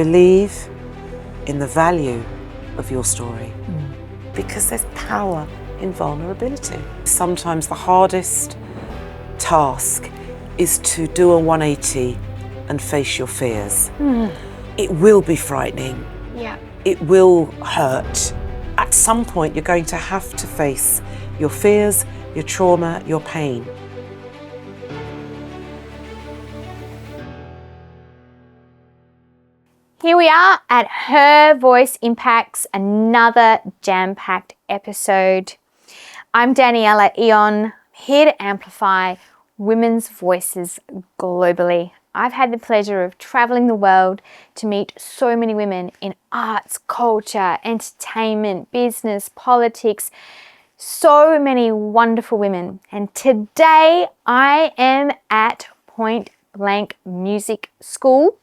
believe in the value of your story because there's power in vulnerability. Sometimes the hardest task is to do a 180 and face your fears. It will be frightening. Yeah. It will hurt. At some point, you're going to have to face your fears, your trauma, your pain. Here we are at Her Voice Impacts, another jam-packed episode. I'm Daniella Ion, here to amplify women's voices globally. I've had the pleasure of traveling the world to meet so many women in arts, culture, entertainment, business, politics, so many wonderful women. And today I am at Point Blank Music School.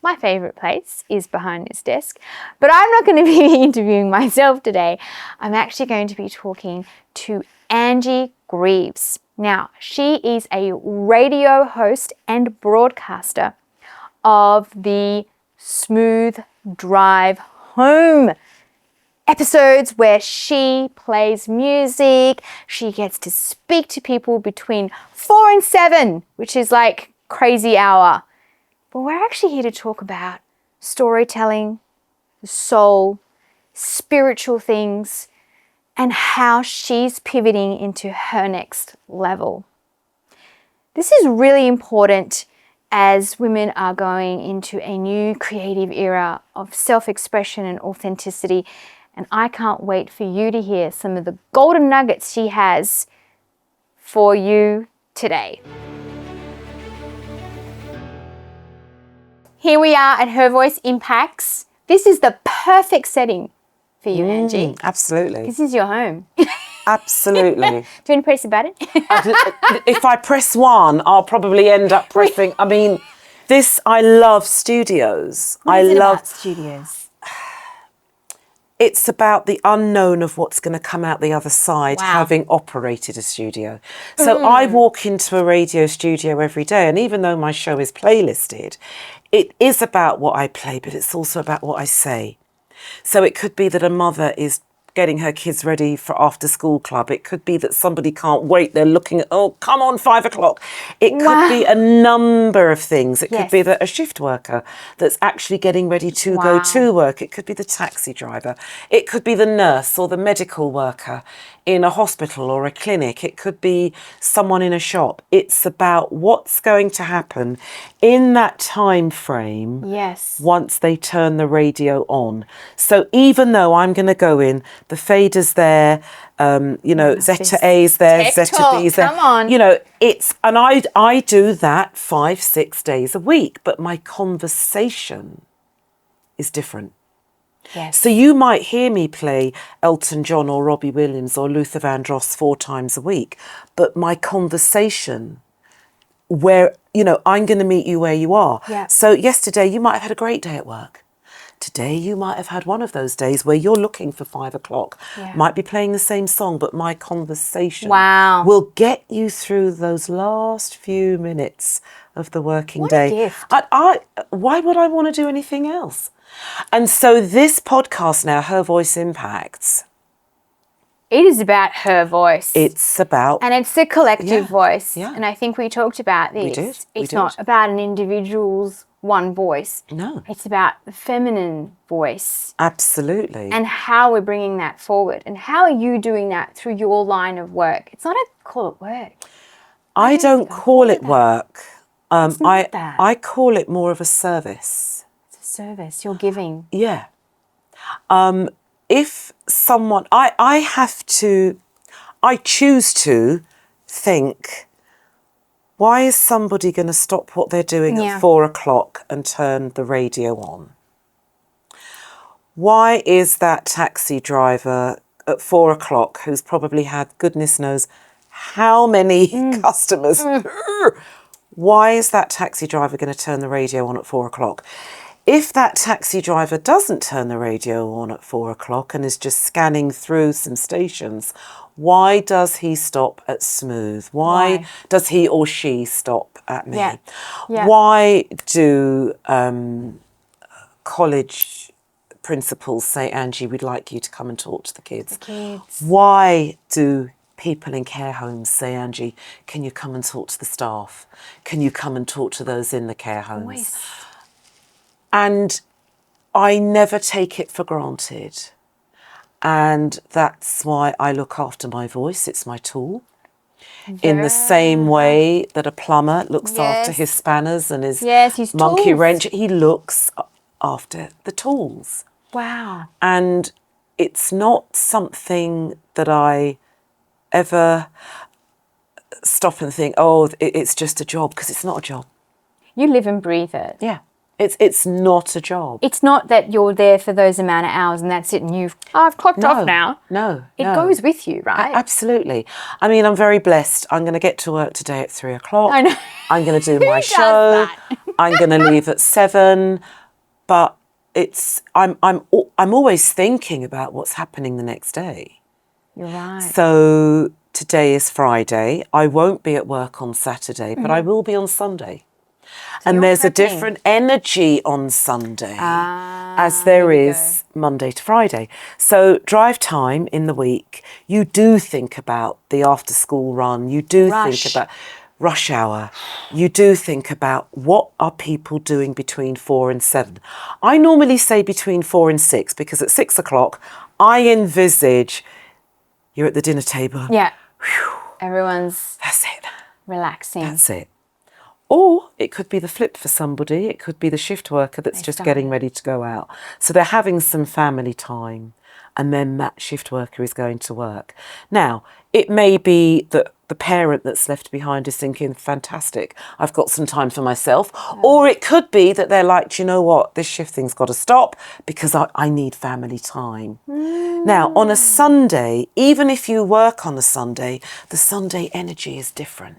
My favourite place is behind this desk, but I'm not going to be interviewing myself today. I'm actually going to be talking to Angie Greaves. Now, she is a radio host and broadcaster of the Smooth Drive Home episodes where she plays music. She gets to speak to people between 4 and 7, which is like crazy hour. But we're actually here to talk about storytelling, the soul, spiritual things, and how she's pivoting into her next level. This is really important as women are going into a new creative era of self-expression and authenticity. And I can't wait for you to hear some of the golden nuggets she has for you today. Here we are at Her Voice Impacts. This is the perfect setting for you, Angie. Absolutely. This is your home. Absolutely. Do you want to press the button? If I press one, I'll probably end up pressing. I mean, I love studios. What is it about studios? It's about the unknown of what's going to come out the other side, Wow. having operated a studio. So I walk into a radio studio every day, and even though my show is playlisted, it is about what I play, but it's also about what I say. So it could be that a mother is getting her kids ready for after school club. It could be that somebody can't wait. They're looking at, oh, come on, 5 o'clock. It could be a number of things. It could be that a shift worker that's actually getting ready to go to work. It could be the taxi driver. It could be the nurse or the medical worker in a hospital or a clinic. It could be someone in a shop. It's about what's going to happen in that time frame once they turn the radio on. So even though I'm going to go in, the fader's there, Zeta A's there, Zeta B's there. Come on. And I do that 5-6 days a week, but my conversation is different. Yes. So you might hear me play Elton John or Robbie Williams or Luther Vandross 4 times a week, but my conversation where, I'm going to meet you where you are. Yeah. So yesterday you might have had a great day at work. Today you might have had one of those days where you're looking for 5 o'clock, might be playing the same song, but my conversation will get you through those last few minutes of the working day. What a gift. Why would I want to do anything else? And so this podcast now, Her Voice Impacts. It is about her voice. It's about... And it's the collective voice. Yeah. And I think we talked about this. We did. It's not about an individual's one voice. No. It's about the feminine voice. Absolutely. And how we're bringing that forward. And how are you doing that through your line of work? It's not call it work. I don't call it work. It's not that. I call it more of a service. It's a service. You're giving. Yeah. If someone... I choose to think, why is somebody going to stop what they're doing at 4 o'clock and turn the radio on? Why is that taxi driver at 4 o'clock, who's probably had goodness knows how many customers, why is that taxi driver going to turn the radio on at 4 o'clock? If that taxi driver doesn't turn the radio on at 4 o'clock and is just scanning through some stations, why does he stop at Smooth? Why does he or she stop at me? Yeah. Why do college principals say, Angie, we'd like you to come and talk to the kids. Kids. Why do people in care homes say, Angie, can you come and talk to the staff? Can you come and talk to those in the care homes? Voice. And I never take it for granted. And that's why I look after my voice. It's my tool. In the same way that a plumber looks after his spanners and his his monkey tools. wrench, he looks after the tools. Wow. And it's not something that I ever stop and think, oh, it's just a job, because it's not a job. You live and breathe it. Yeah. It's not a job. It's not that you're there for those amount of hours and that's it and I've clocked off now. No. It goes with you, right? Absolutely. I mean, I'm very blessed. I'm going to get to work today at 3 o'clock. I know. I'm going to do my does show. that? I'm going to leave at 7. But I'm always thinking about what's happening the next day. You're right. So today is Friday. I won't be at work on Saturday, but I will be on Sunday. And there's a different energy on Sunday as there is Monday to Friday. So drive time in the week, you do think about the after school run. You do think about rush hour. You do think about what are people doing between 4 and 7. I normally say between 4 and 6 because at 6 o'clock I envisage you're at the dinner table. Yeah. Everyone's That's it. relaxing. That's it. Or it could be the flip for somebody. It could be the shift worker that's just getting ready to go out. So they're having some family time and then that shift worker is going to work. Now, it may be that the parent that's left behind is thinking, fantastic, I've got some time for myself. Or it could be that they're like, do you know what, this shift thing's got to stop because I need family time. Now, on a Sunday, even if you work on a Sunday, the Sunday energy is different.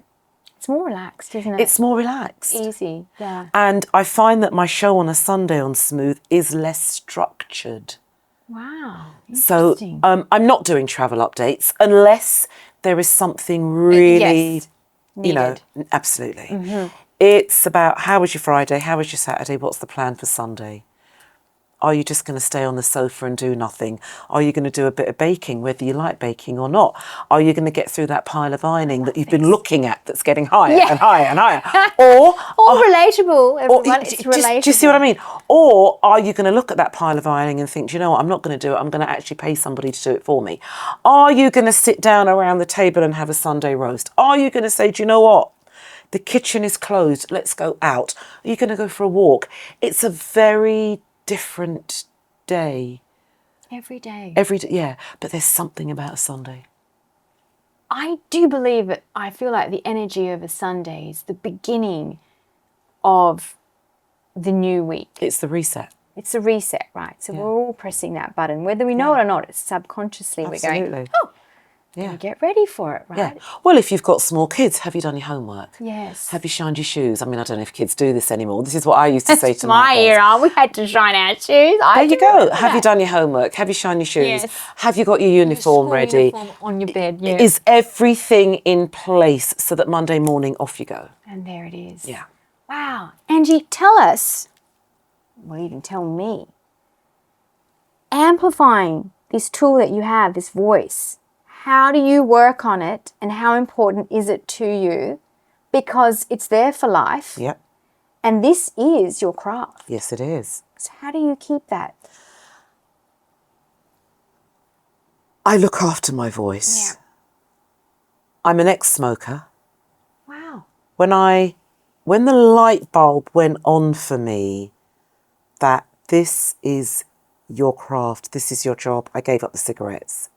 It's more relaxed, isn't it? It's more relaxed. easy, yeah. And I find that my show on a Sunday on Smooth is less structured. Wow, So interesting. I'm not doing travel updates unless there is something really, needed. Absolutely. It's about how was your Friday, how was your Saturday, what's the plan for Sunday? Are you just going to stay on the sofa and do nothing? Are you going to do a bit of baking, whether you like baking or not? Are you going to get through that pile of ironing that you've been looking at that's getting higher and higher and higher? Or relatable, everyone. It's relatable. do you see what I mean? Or are you going to look at that pile of ironing and think, do you know what, I'm not going to do it. I'm going to actually pay somebody to do it for me. Are you going to sit down around the table and have a Sunday roast? Are you going to say, do you know what? The kitchen is closed. Let's go out. Are you going to go for a walk? It's a very different day. Every day. Every day, yeah. But there's something about a Sunday. I do believe it. I feel like the energy of a Sunday is the beginning of the new week. It's the reset. It's a reset, right? So we're all pressing that button. Whether we know it or not, it's subconsciously we're going, Yeah. get ready for it, right? Yeah. Well, if you've got small kids, have you done your homework? Yes. Have you shined your shoes? I mean, I don't know if kids do this anymore. This is what I used to say to my girls. era. We had to shine our shoes. There you go. Have you done your homework? Have you shined your shoes? Yes. Have you got your uniform ready? Uniform on your bed, yeah. Is everything in place so that Monday morning off you go? And there it is. Yeah. Wow. Angie, tell us, well, even tell me, amplifying this tool that you have, this voice, how do you work on it and how important is it to you? Because it's there for life. Yep. And this is your craft. Yes, it is. So how do you keep that? I look after my voice. Yeah. I'm an ex-smoker. Wow. When the light bulb went on for me that this is your craft, this is your job, I gave up the cigarettes.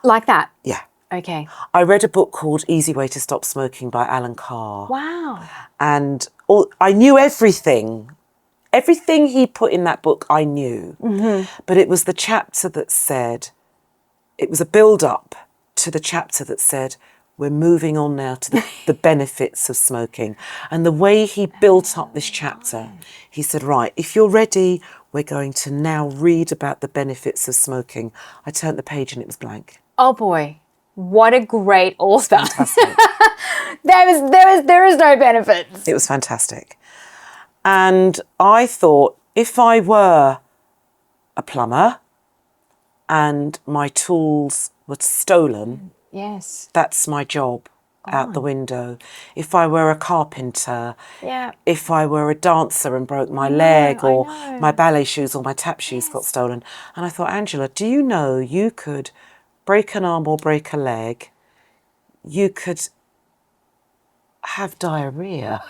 Like that? Yeah. Okay. I read a book called Easy Way to Stop Smoking by Alan Carr. Wow. And I knew everything. Everything he put in that book, I knew. Mm-hmm. But it was the chapter that said, it was a build-up to the chapter that said, we're moving on now to the benefits of smoking. And the way he built up this chapter, he said, right, if you're ready, we're going to now read about the benefits of smoking. I turned the page and it was blank. Oh boy, what a great author. Fantastic. There is no benefits. It was fantastic. And I thought, if I were a plumber and my tools were stolen, Yes. that's my job out the window. If I were a carpenter, Yeah. if I were a dancer and broke my leg, or my ballet shoes or my tap shoes got stolen. And I thought, Angela, do you know you could break an arm or break a leg? You could have diarrhea.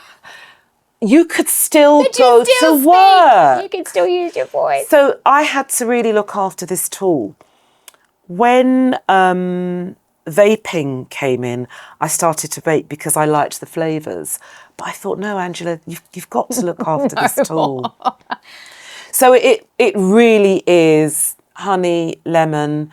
You could still go to work. You can still use your voice. So I had to really look after this tool. When vaping came in, I started to vape because I liked the flavours. But I thought, no, Angela, you've got to look after this tool. So it really is honey, lemon,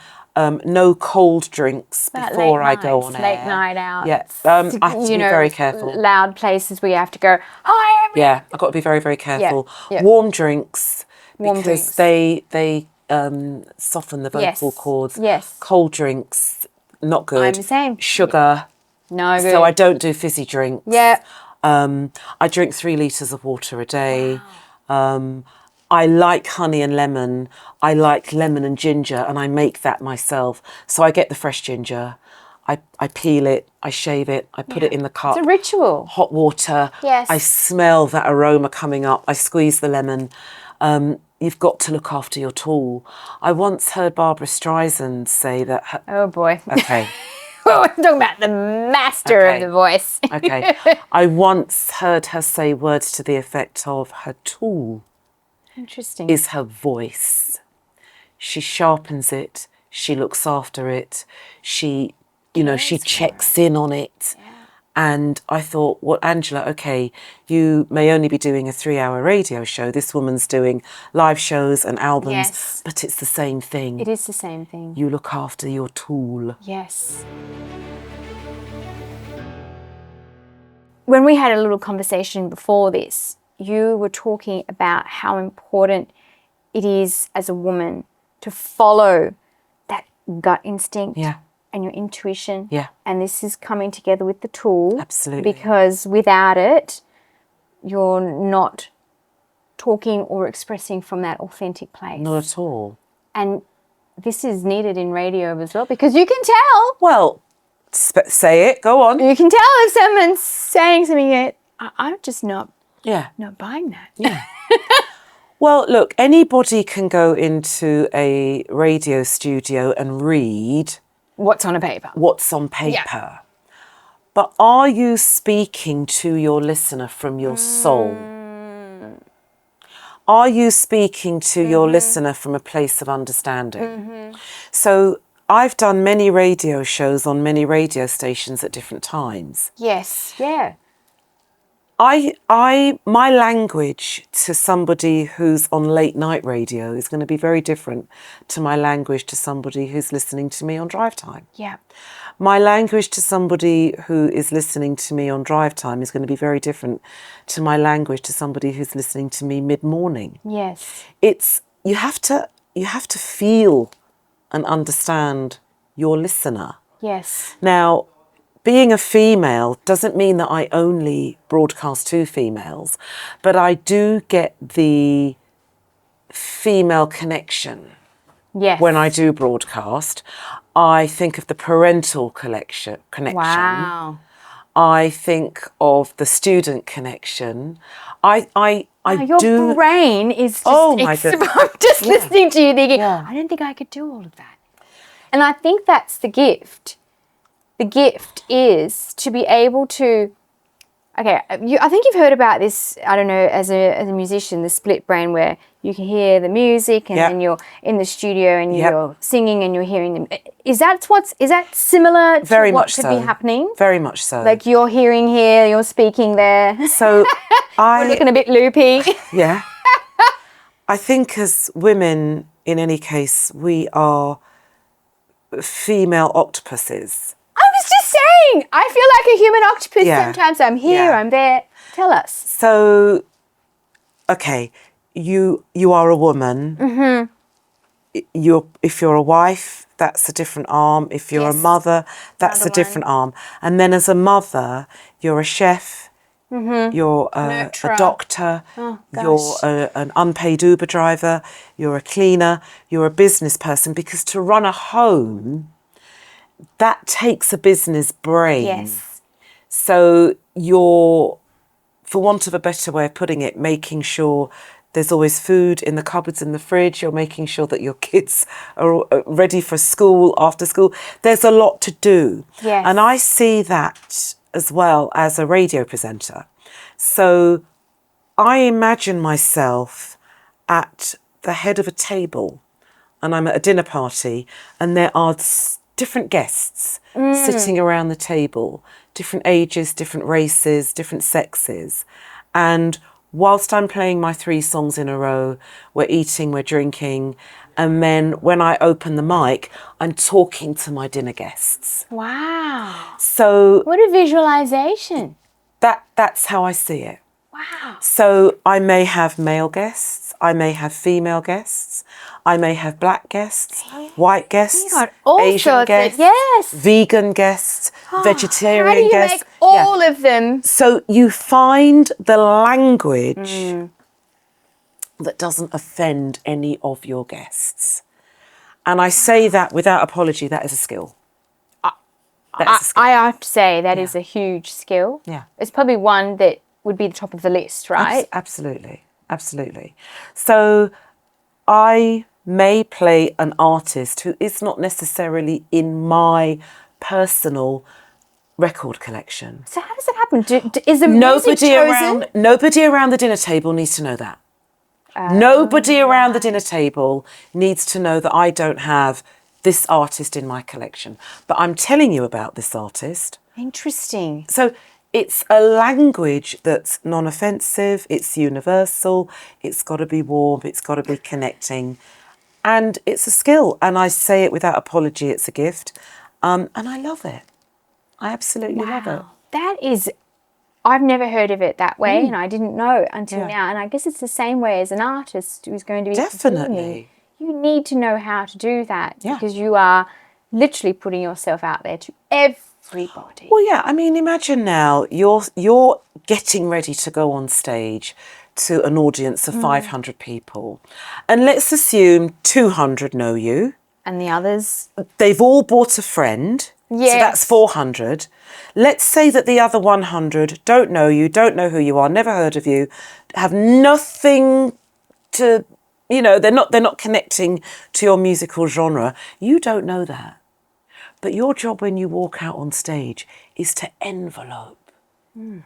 no cold drinks before I go on air. Late night out. Yeah, I have to be very careful. Loud places where you have to go, hi, everyone. Yeah, I've got to be very, very careful. Yeah. Warm drinks, Warm because drinks. they soften the vocal cords. Yes. Cold drinks, not good. I'm the same. Sugar. No good. So I don't do fizzy drinks. Yeah. I drink 3 litres of water a day. Wow. I like honey and lemon. I like lemon and ginger, and I make that myself. So I get the fresh ginger. I peel it, I shave it, I put it in the cup. It's a ritual. Hot water. Yes. I smell that aroma coming up. I squeeze the lemon. You've got to look after your tool. I once heard Barbara Streisand say that... Oh, boy. Okay. We're talking about the master of the voice. Okay. I once heard her say words to the effect of her tool Interesting. is her voice. She sharpens it. She looks after it. She checks in on it. Yeah. And I thought, well, Angela, okay, you may only be doing a 3-hour radio show. This woman's doing live shows and albums, but it's the same thing. It is the same thing. You look after your tool. Yes. When we had a little conversation before this, you were talking about how important it is as a woman to follow that gut instinct and your intuition. Yeah. And this is coming together with the tool. Absolutely. Because without it, you're not talking or expressing from that authentic place. Not at all. And this is needed in radio as well, because you can tell. Well, say it. Go on. You can tell if someone's saying something. I'm just not buying that. Yeah. Well, look, anybody can go into a radio studio and read what's on a paper. What's on paper. Yeah. But are you speaking to your listener from your soul? Are you speaking to your listener from a place of understanding? So I've done many radio shows on many radio stations at different times. Yes, yeah. My language to somebody who's on late night radio is going to be very different to my language to somebody who's listening to me on drive time. Yeah. My language to somebody who is listening to me on drive time is going to be very different to my language to somebody who's listening to me mid-morning. Yes. You have to feel and understand your listener. Yes. Now, being a female doesn't mean that I only broadcast to females, but I do get the female connection. Yes. When I do broadcast. I think of the parental connection. Wow. I think of the student connection. Your brain is just... my goodness. I'm just listening to you thinking, I don't think I could do all of that. And I think that's the gift. The gift is to be able to... Okay, I think you've heard about this, I don't know, as a musician, the split brain, where you can hear the music and then you're in the studio and you're singing and you're hearing them. Is that similar to what could be happening? Very much so. Like you're hearing here, you're speaking there. So we're looking a bit loopy. Yeah. I think as women, in any case, we are female octopuses. I was just saying, I feel like a human octopus sometimes. I'm here, I'm there. Tell us. So, okay, you are a woman. If you're a wife, that's a different arm. If you're a mother, that's a different arm. And then as a mother, you're a chef, You're a Nurturer. doctor. Oh, You're gosh. an unpaid Uber driver. You're a cleaner. You're a business person. Because to run a home, that takes a business brain. Yes. So you're, for want of a better way of putting it, making sure there's always food in the cupboards in the fridge. You're making sure that your kids are ready for school, after school. There's a lot to do. Yes. And I see that as well as a radio presenter. So I imagine myself at the head of a table and I'm at a dinner party and there are different guests sitting around the table, different ages, different races, different sexes. And whilst I'm playing my 3 songs in a row, we're eating, we're drinking. And then when I open the mic, I'm talking to my dinner guests. Wow. So What a visualization. that's how I see it. Wow. So I may have male guests, I may have female guests, I may have black guests, white guests, You got all Asian sorts guests, of, yes. vegan guests, vegetarian How do you guests. make all of them? So you find the language that doesn't offend any of your guests. And I say that without apology, that is a skill. That is a skill. I have to say that is a huge skill. Yeah. It's probably one that would be the top of the list, right? Absolutely. Absolutely. So I may play an artist who is not necessarily in my personal record collection. So how does that happen? Is the music chosen? Nobody around the dinner table needs to know that. Nobody around the dinner table needs to know that I don't have this artist in my collection. But I'm telling you about this artist. Interesting. So it's a language that's non-offensive, it's universal, it's got to be warm, it's got to be connecting. And it's a skill. And I say it without apology, it's a gift. And I love it. I absolutely love it. That is, I've never heard of it that way, and I didn't know until Yeah. now. And I guess it's the same way as an artist who's going to be Definitely. performing. You need to know how to do that Yeah. because you are literally putting yourself out there to everybody. Well, yeah, I mean, imagine now you're getting ready to go on stage to an audience of 500 people. And let's assume 200 know you. And the others? They've all bought a friend. Yes. So that's 400. Let's say that the other 100 don't know you, don't know who you are, never heard of you, have nothing to, they're not connecting to your musical genre. You don't know that. But your job when you walk out on stage is to envelope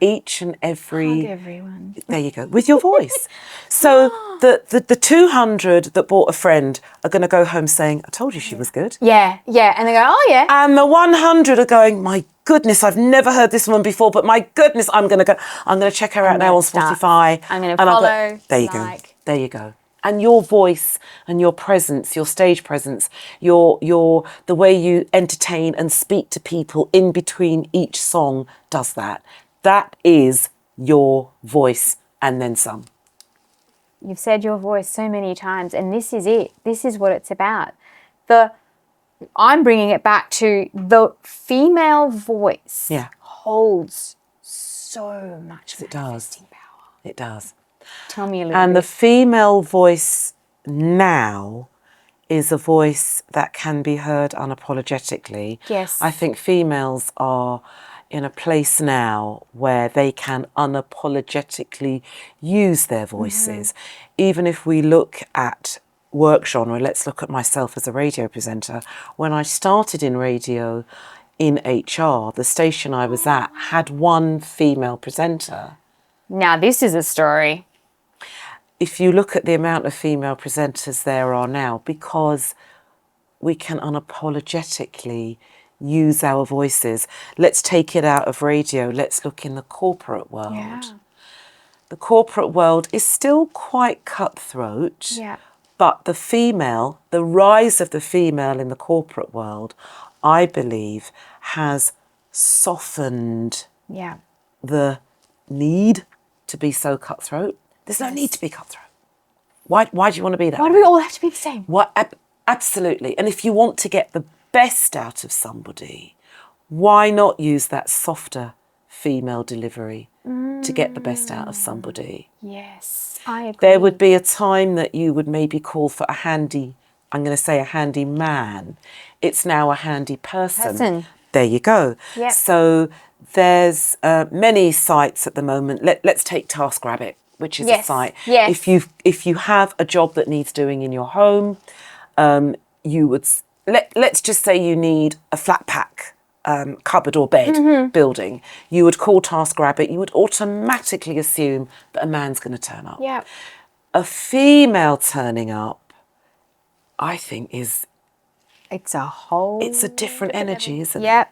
each and every... Hug everyone. There you go, with your voice. So the 200 that bought a friend are going to go home saying, I told you she was good. Yeah, yeah. And they go, oh, yeah. And the 100 are going, my goodness, I've never heard this one before, but my goodness, I'm going to check her out now on Spotify. I'm going to follow. There you go. There you go. And your voice and your presence, your stage presence, your the way you entertain and speak to people in between each song does that. That is your voice and then some. You've said your voice so many times, and this is it. This is what it's about. I'm bringing it back to the female voice. Yeah. Holds so much manifesting power. It does. Tell me a little And bit. the female voice now is a voice that can be heard unapologetically. Yes. I think females are in a place now where they can unapologetically use their voices. Even if we look at work genre, let's look at myself as a radio presenter. When I started in radio in HR, the station I was at had one female presenter. Now, this is a story. If you look at the amount of female presenters there are now, because we can unapologetically use our voices. Let's take it out of radio. Let's look in the corporate world. Yeah. The corporate world is still quite cutthroat. Yeah. But the rise of the female in the corporate world, I believe, has softened Yeah. the need to be so cutthroat. There's no need to be cutthroat. Why do you want to be that? Why do we all have to be the same? Absolutely. And if you want to get the best out of somebody, why not use that softer female delivery to get the best out of somebody. Yes, I agree. There would be a time that you would maybe call for a handy, I'm going to say a handy man. It's now a handy person. There you go. Yep. So there's many sites at the moment. Let's take TaskRabbit, which is a site. Yes. If you have a job that needs doing in your home, you would let's just say you need a flat pack cupboard or bed building. You would call TaskRabbit. You would automatically assume that a man's going to turn up. Yeah. A female turning up, I think, is It's a different energy, isn't it? Yeah.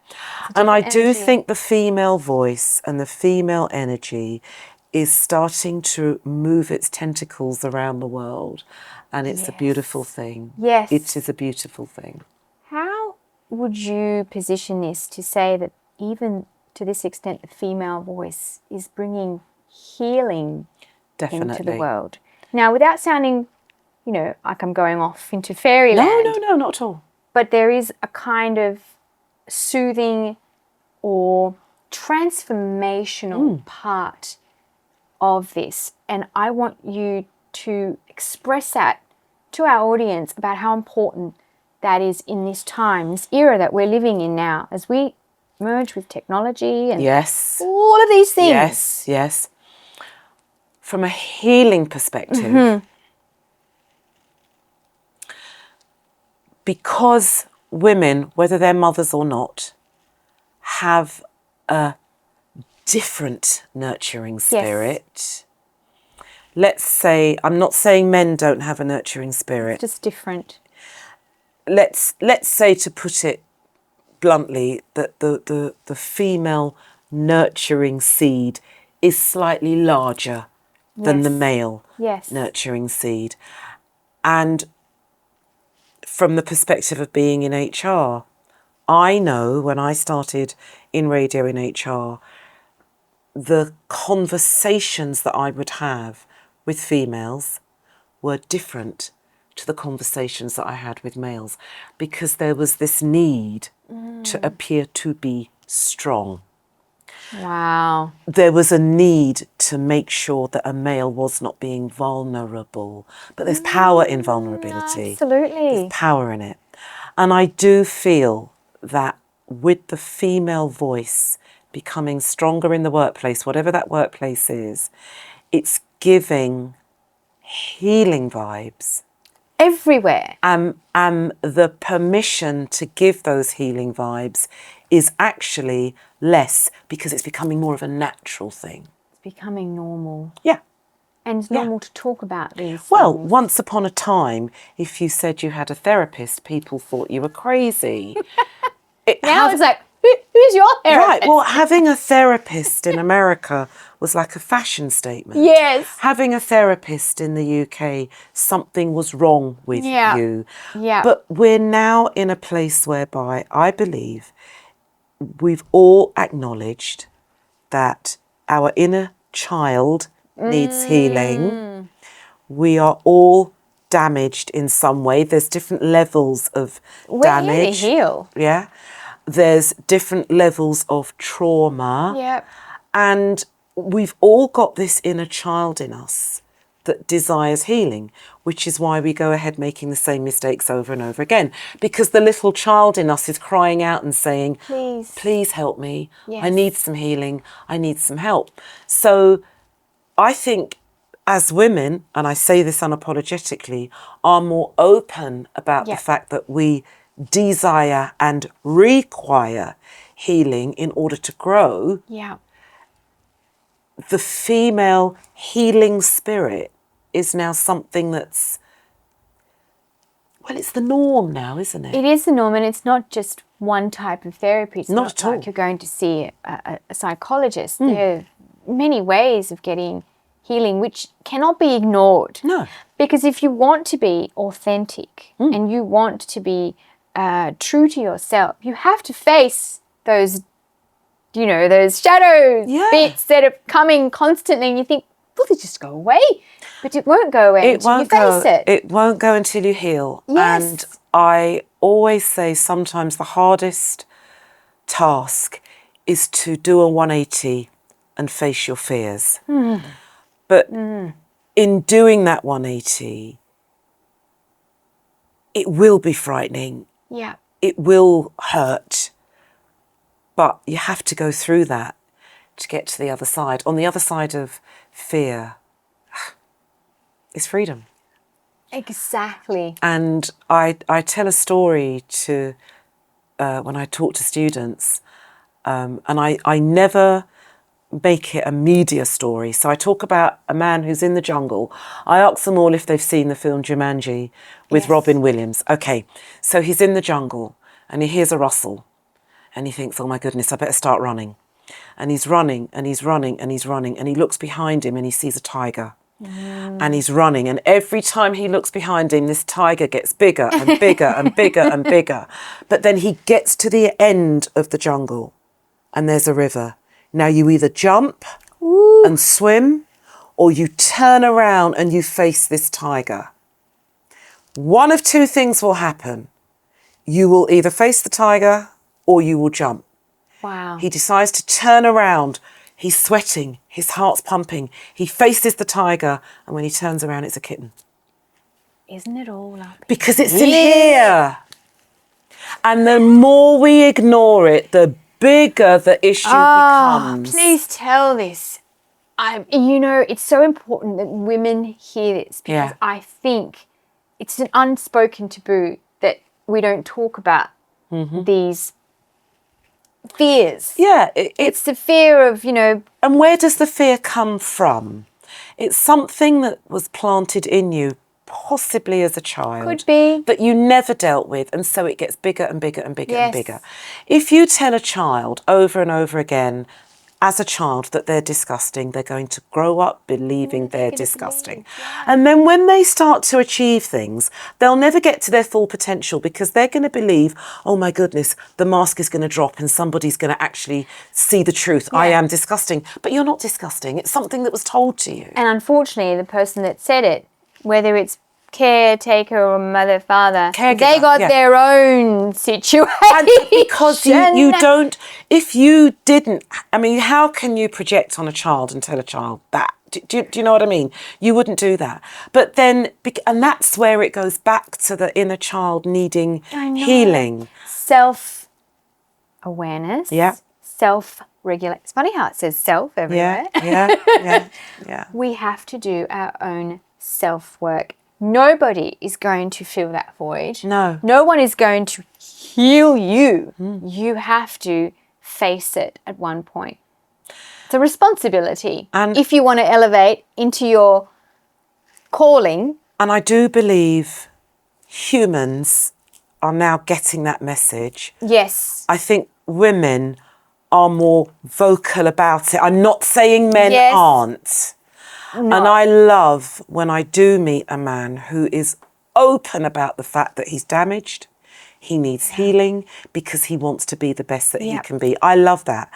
And I do think the female voice and the female energy is starting to move its tentacles around the world. And it's a beautiful thing. Yes. It is a beautiful thing. How would you position this to say that even to this extent, the female voice is bringing healing into the world? Now, without sounding, like I'm going off into fairyland. No, not at all. But there is a kind of soothing or transformational part of this. And I want you to express that to our audience about how important that is in this time, this era that we're living in now, as we merge with technology and all of these things. Yes. From a healing perspective, because women, whether they're mothers or not, have a different nurturing spirit. Let's say, I'm not saying men don't have a nurturing spirit. It's just different. Let's say, to put it bluntly, that the female nurturing seed is slightly larger than the male nurturing seed. And from the perspective of being in HR, I know when I started in radio in HR, the conversations that I would have with females were different to the conversations that I had with males, because there was this need to appear to be strong. Wow. There was a need to make sure that a male was not being vulnerable. But there's power in vulnerability. Absolutely. There's power in it. And I do feel that with the female voice becoming stronger in the workplace, whatever that workplace is, it's giving healing vibes. Everywhere. And the permission to give those healing vibes is actually less, because it's becoming more of a natural thing. It's becoming normal. Yeah. And it's normal to talk about these Well, things. once upon a time, if you said you had a therapist, people thought you were crazy. Now it's like, who's your therapist? Right, well, having a therapist in America was like a fashion statement. Yes. Having a therapist in the UK, something was wrong with you. Yeah. But we're now in a place whereby I believe we've all acknowledged that our inner child needs healing. We are all damaged in some way. There's different levels of damage. We're here to heal. Yeah. There's different levels of trauma. Yep. And we've all got this inner child in us that desires healing, which is why we go ahead making the same mistakes over and over again. Because the little child in us is crying out and saying, please help me. Yes. I need some healing. I need some help. So I think as women, and I say this unapologetically, are more open about the fact that we desire and require healing in order to grow. Yeah. The female healing spirit is now something that's, well, it's the norm now, isn't it? It is the norm, and it's not just one type of therapy. It's Not at all. like you're going to see a psychologist. There are many ways of getting healing which cannot be ignored. No. Because if you want to be authentic and you want to be true to yourself, you have to face those, those shadows bits that are coming constantly, and you think, will they just go away? But it won't go away until you face it. It won't go until you heal. Yes. And I always say sometimes the hardest task is to do a 180 and face your fears. But in doing that 180, it will be frightening. Yeah. It will hurt. But you have to go through that to get to the other side. On the other side of fear is freedom. Exactly. And I tell a story to when I talk to students, and I never make it a media story. So I talk about a man who's in the jungle. I ask them all if they've seen the film Jumanji with Robin Williams. Okay, so he's in the jungle and he hears a rustle and he thinks, oh my goodness, I better start running. And he's running and he's running and he's running and he looks behind him and he sees a tiger. And he's running, and every time he looks behind him, this tiger gets bigger and bigger and bigger and bigger. But then he gets to the end of the jungle and there's a river. Now you either jump and swim, or you turn around and you face this tiger. One of two things will happen. You will either face the tiger or you will jump. Wow. He decides to turn around. He's sweating. His heart's pumping. He faces the tiger. And when he turns around, it's a kitten. Isn't it all up? Because it's in here. And the more we ignore it, the bigger the issue becomes. Please tell this. It's so important that women hear this, because I think it's an unspoken taboo that we don't talk about these fears. Yeah. It's the fear of, And where does the fear come from? It's something that was planted in you, possibly as a child. Could be. That you never dealt with, and so it gets bigger and bigger and bigger and bigger. If you tell a child over and over again, as a child, that they're disgusting, they're going to grow up believing they're disgusting. And then when they start to achieve things, they'll never get to their full potential, because they're going to believe, oh my goodness, the mask is going to drop and somebody's going to actually see the truth. I am disgusting. But you're not disgusting. It's something that was told to you. And unfortunately, the person that said it, whether it's caretaker or mother, father, they got their own situation. And because you don't, if you didn't, I mean, how can you project on a child and tell a child that? Do you know what I mean? You wouldn't do that. But then, and that's where it goes back to the inner child needing healing. Self-awareness. Yeah. Self-regulate. It's funny how it says self everywhere. Yeah. We have to do our own self-work. Nobody is going to fill that void. No. No one is going to heal you. You have to face it at one point. It's a responsibility. And if you want to elevate into your calling. And I do believe humans are now getting that message. Yes. I think women are more vocal about it. I'm not saying men aren't. No. And I love when I do meet a man who is open about the fact that he's damaged, he needs healing, because he wants to be the best that he can be. I love that.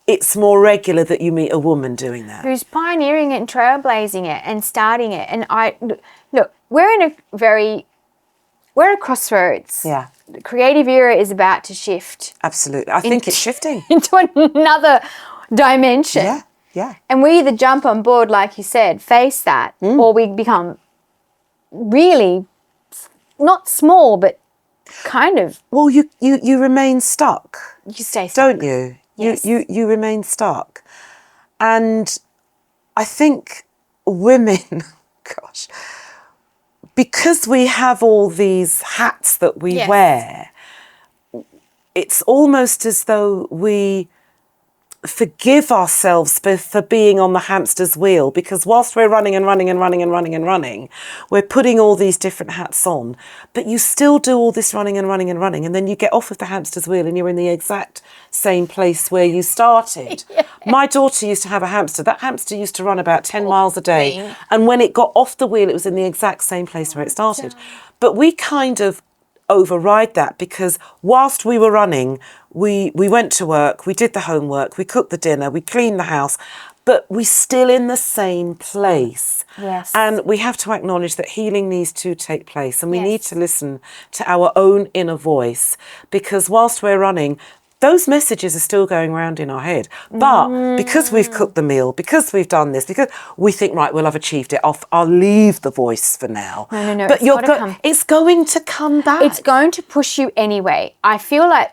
It's more regular that you meet a woman doing that. Who's pioneering it and trailblazing it and starting it. And look, we're at a crossroads. Yeah. The creative era is about to shift. Absolutely. I think it's shifting. Into another dimension. Yeah. Yeah. And we either jump on board, like you said, face that, or we become really not small, but kind of. Well, you remain stuck. You stay stuck. Don't you? Yes. You remain stuck. And I think women, gosh, because we have all these hats that we wear, it's almost as though we forgive ourselves for being on the hamster's wheel, because whilst we're running and running and running and running and running, we're putting all these different hats on, but you still do all this running and running and running, and then you get off of the hamster's wheel and you're in the exact same place where you started. My daughter used to have a hamster. That hamster used to run about 10 miles a day, and when it got off the wheel, it was in the exact same place where it started. But we kind of override that, because whilst we were running, we went to work, we did the homework, we cooked the dinner, we cleaned the house, but we're still in the same place. Yes. And we have to acknowledge that healing needs to take place, and we need to listen to our own inner voice, because whilst we're running, those messages are still going around in our head. But because we've cooked the meal, because we've done this, because we think, right, well, I've achieved it, I'll leave the voice for now. No. But it's going to come back. It's going to push you anyway. I feel like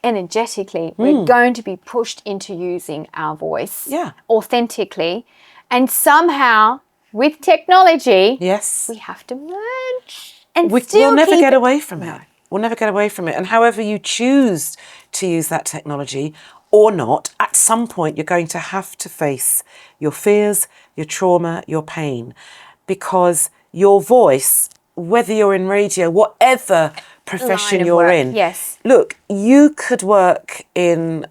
energetically, we're going to be pushed into using our voice authentically. And somehow, with technology, we have to merge and we'll never get away from it. We'll never get away from it. And however you choose to use that technology or not, at some point you're going to have to face your fears, your trauma, your pain, because your voice, whether you're in radio, whatever profession you're in, look, you could work in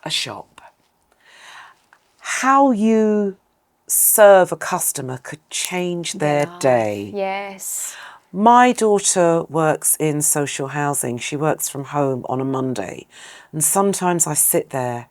a shop. How you serve a customer could change their day. Yes. My daughter works in social housing. She works from home on a Monday. And sometimes I sit there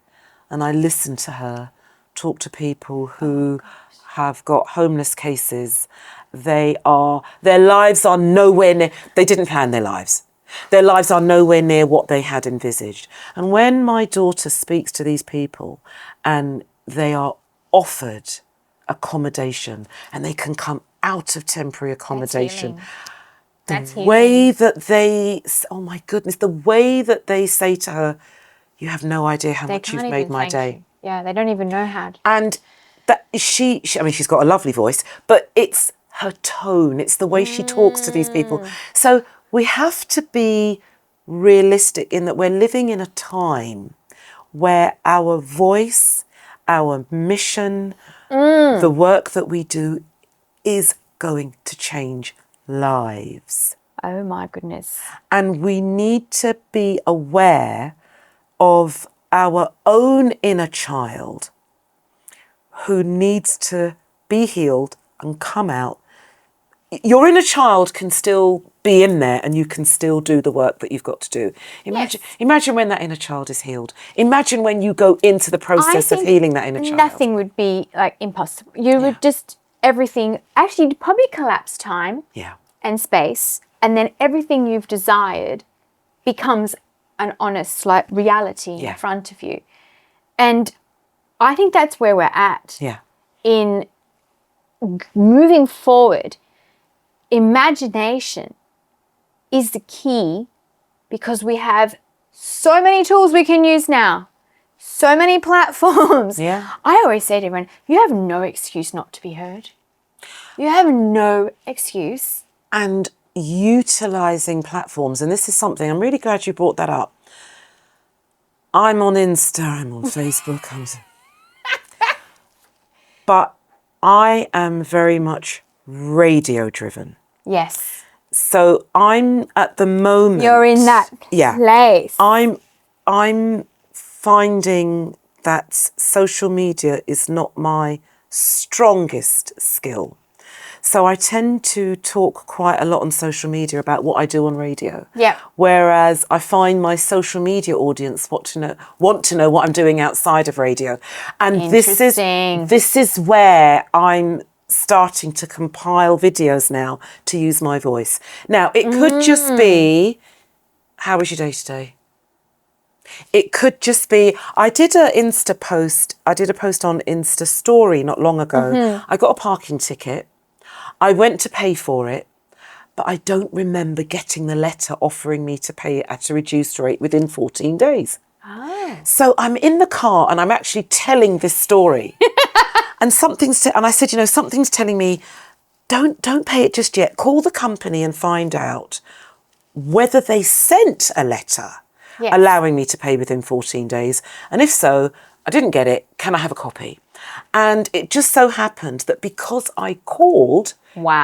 and I listen to her talk to people who have got homeless cases. Their lives are nowhere near, they didn't plan their lives. Their lives are nowhere near what they had envisaged. And when my daughter speaks to these people and they are offered accommodation and they can come out of temporary accommodation, the way that they, oh my goodness, the way that they say to her, you have no idea how much you've made my day. Yeah, they don't even know how to. And that she, I mean, she's got a lovely voice, but it's her tone, it's the way she talks to these people. So we have to be realistic in that we're living in a time where our voice, our mission, the work that we do is going to change lives. Oh my goodness. And we need to be aware of our own inner child who needs to be healed and come out. Your inner child can still be in there and you can still do the work that you've got to do. Imagine when that inner child is healed. Imagine when you go into the process of healing that inner child. Nothing would be like impossible. You would just, everything, actually you'd probably collapse time and space, and then everything you've desired becomes an honest like reality in front of you. And I think that's where we're at in moving forward. Imagination is the key, because we have so many tools we can use now, so many platforms. I always say to everyone, you have no excuse not to be heard. You have no excuse. And utilising platforms, and this is something, I'm really glad you brought that up. I'm on Insta, I'm on Facebook, but I am very much radio driven. Yes. So I'm at the moment. You're in that place. I'm finding that social media is not my strongest skill. So I tend to talk quite a lot on social media about what I do on radio. Whereas I find my social media audience want to know what I'm doing outside of radio. And this is where I'm starting to compile videos now to use my voice. Now, it could just be, how was your day today? It could just be, I did a post on Insta story not long ago. I got a parking ticket. I went to pay for it, but I don't remember getting the letter offering me to pay it at a reduced rate within 14 days. So I'm in the car and I'm actually telling this story. And I said, something's telling me, don't pay it just yet. Call the company and find out whether they sent a letter allowing me to pay within 14 days. And if so, I didn't get it. Can I have a copy? And it just so happened that because I called,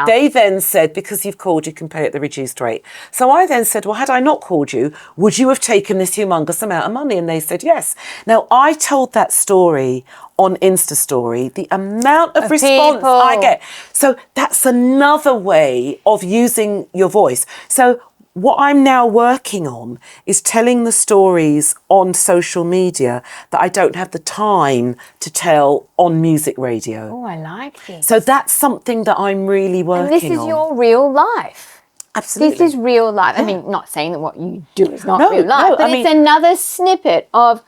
they then said, because you've called, you can pay at the reduced rate. So I then said, well, had I not called you, would you have taken this humongous amount of money? And they said, yes. Now, I told that story on Insta story, the amount of response I get. So that's another way of using your voice. So what I'm now working on is telling the stories on social media that I don't have the time to tell on music radio. Oh, I like this. So that's something that I'm really working on. And this is your real life. Absolutely. This is real life. I mean, not saying that what you do is not No, real life, no, but I it's mean- another snippet of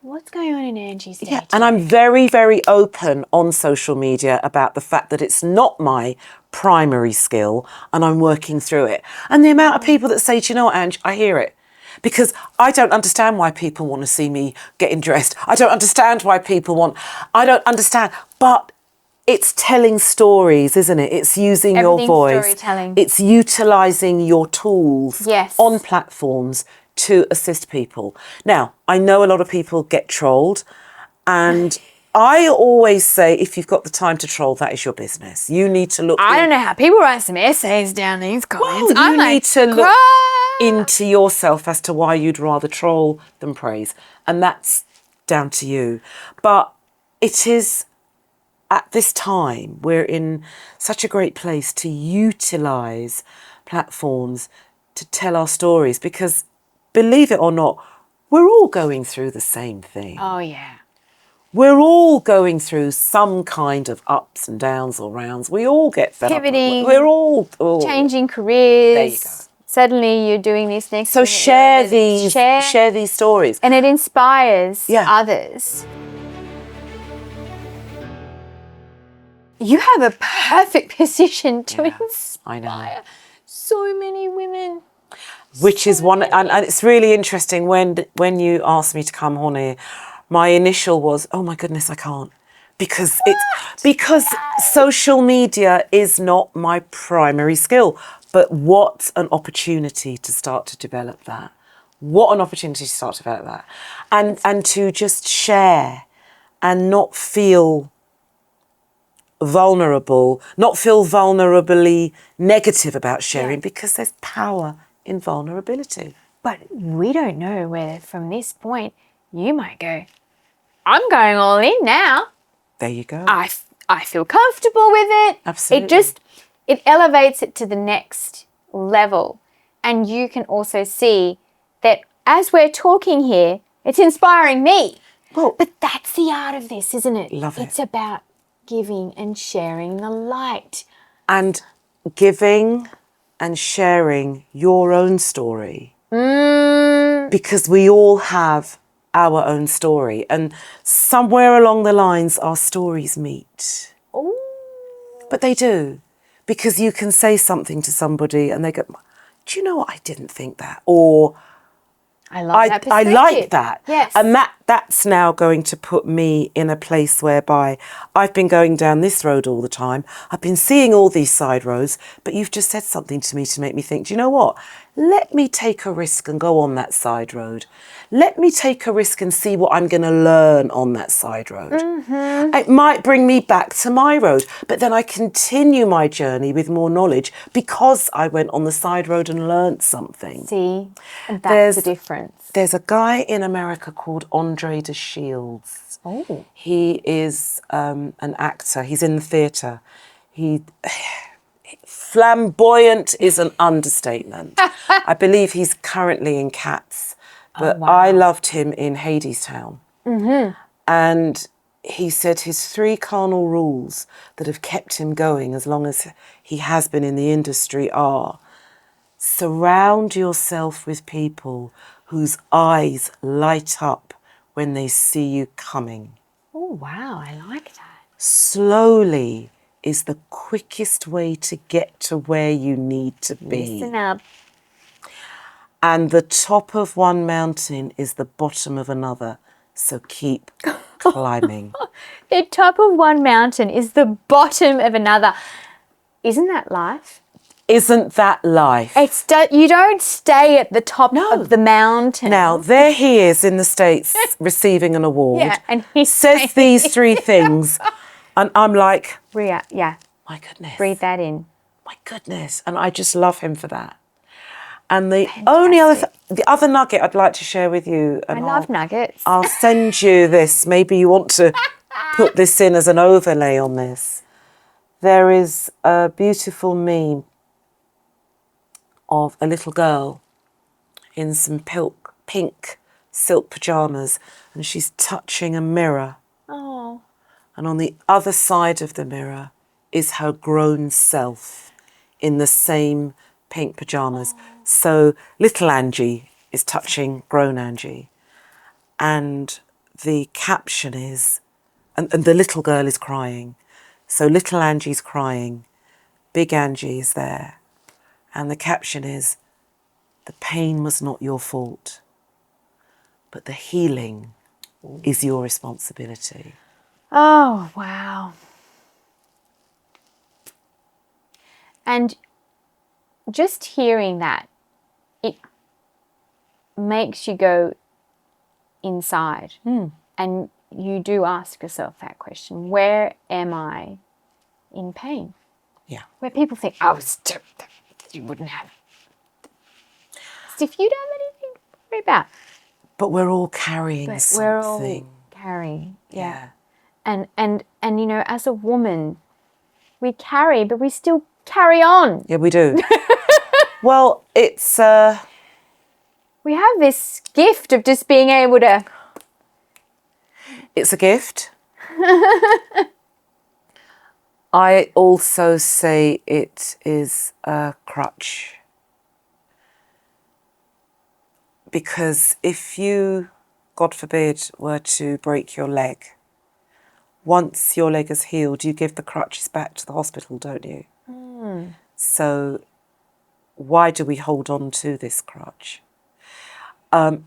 what's going on in Angie's day. Yeah, and I'm very, very open on social media about the fact that it's not my primary skill and I'm working through it. And the amount of people that say, do you know what, Ange, I hear it. Because I don't understand why people want to see me getting dressed. I don't understand why I don't understand. But it's telling stories, isn't it? It's using your Everything's voice. storytelling. It's utilising your tools Yes. on platforms to assist people. Now, I know a lot of people get trolled, and I always say, if you've got the time to troll, that is your business. You need to look. I don't know how people write some essays down these comments. Well, you need to look "Cry." into yourself as to why you'd rather troll than praise, and that's down to you. But it is at this time we're in such a great place to utilise platforms to tell our stories, because believe it or not, we're all going through the same thing. Oh, yeah. We're all going through some kind of ups and downs or rounds. We all get fed Pivoting, up. We're all changing careers. There you go. Suddenly you're doing this next. So minute, share you're share these stories. and it inspires Yeah. others. You have a perfect position to Yeah, inspire I know. so many women. Which is one, and it's really interesting when you asked me to come on here, my initial was, oh my goodness, I can't, because because social media is not my primary skill. But what an opportunity to start to develop that. What an opportunity to start to develop that, and to just share, and not feel vulnerable, not feel vulnerably negative about sharing, because there's power in vulnerability. But we don't know whether from this point you might go, I'm going all in now. There you go. I feel comfortable with it. Absolutely. It elevates it to the next level. And you can also see that as we're talking here, it's inspiring me. Well, But that's the art of this, isn't it? Love it. It's about giving and sharing the light. and giving and sharing your own story, because we all have our own story, and somewhere along the lines our stories meet. Ooh. But they do, because you can say something to somebody and they go, do you know what, I didn't think that, or I love that I perspective. like that. Yes. And that's now going to put me in a place whereby I've been going down this road all the time. I've been seeing all these side roads, but you've just said something to me to make me think, do you know what? Let me take a risk and go on that side road. Let me take a risk and see what I'm going to learn on that side road. Mm-hmm. It might bring me back to my road, but then I continue my journey with more knowledge because I went on the side road and learnt something. See, and that's the difference. There's a guy in America called Andre de Shields. Oh. He is an actor. He's in the theatre. Flamboyant is an understatement. I believe he's currently in Cats, but I loved him in Hadestown. Mm-hmm. And he said his 3 cardinal rules that have kept him going as long as he has been in the industry are: surround yourself with people whose eyes light up when they see you coming. Oh, wow. I like that. Slowly is the quickest way to get to where you need to be. Listen up. And the top of one mountain is the bottom of another. So keep climbing. The top of one mountain is the bottom of another. Isn't that life? Isn't that life? You don't stay at the top No. of the mountain. Now, there he is in the States receiving an award. Yeah, and he says these 3 things. And I'm like, yeah, my goodness. breathe that in. My goodness. And I just love him for that. And the only other nugget I'd like to share with you, and I love nuggets. I'll send you this. Maybe you want to put this in as an overlay on this. There is a beautiful meme of a little girl in some pink silk pajamas, and she's touching a mirror. Oh. And on the other side of the mirror is her grown self in the same pink pyjamas. So little Angie is touching grown Angie. And the caption is, and the little girl is crying. So little Angie's crying, big Angie is there. And the caption is, the pain was not your fault, but the healing is your responsibility. Oh, wow. And just hearing that, it makes you go inside. And you do ask yourself that question, where am I in pain? Yeah. Where people think, oh, stop, you wouldn't have. As if you don't have anything to worry about. But we're all carrying But something. we're all carrying. Yeah. And you know, as a woman, we carry, but we still carry on. Yeah, we do. Well, it's... We have this gift of just being able to... It's a gift. I also say it is a crutch. Because if you, God forbid, were to break your leg, once your leg is healed, you give the crutches back to the hospital, don't you? So why do we hold on to this crutch?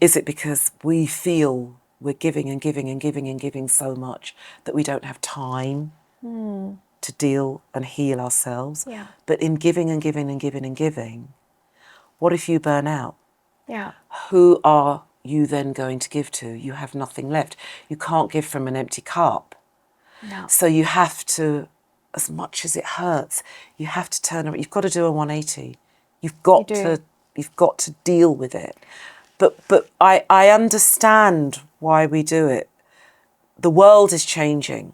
Is it because we feel we're giving and giving and giving and giving so much that we don't have time to deal and heal ourselves? Yeah. But in giving and giving and giving and giving, what if you burn out? Yeah. Who are you then going to give to? You have nothing left. You can't give from an empty cup. No. So you have to, as much as it hurts, you have to turn around. You've got to do a 180. You've got to deal with it. But I understand why we do it. The world is changing.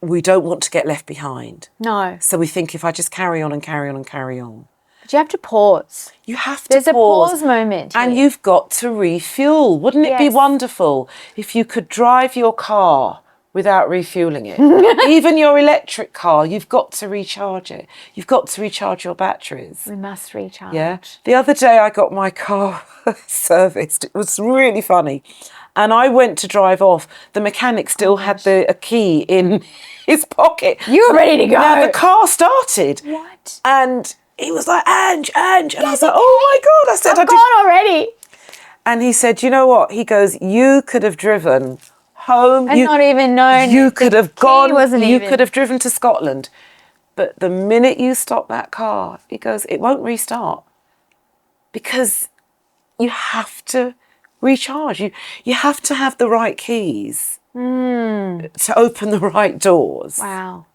We don't want to get left behind. No. So we think if I just carry on and carry on and carry on. But you have to pause. You have to There's pause. a pause moment. And here. you've got to refuel. Wouldn't it be Yes. wonderful if you could drive your car without refueling it? Even your electric car, you've got to recharge it. You've got to recharge your batteries. We must recharge. Yeah. The other day I got my car serviced. It was really funny. And I went to drive off. The mechanic still had a key in his pocket. You were ready to go. Now the car started. What? And he was like, Ange. And I was like, oh my God. I said, I'm gone already. And he said, you know what? He goes, you could have driven home. And not even known. You could have gone. You even. could have driven to Scotland. But the minute you stop that car, he goes, it won't restart. Because you have to recharge. You have to have the right keys to open the right doors. Wow.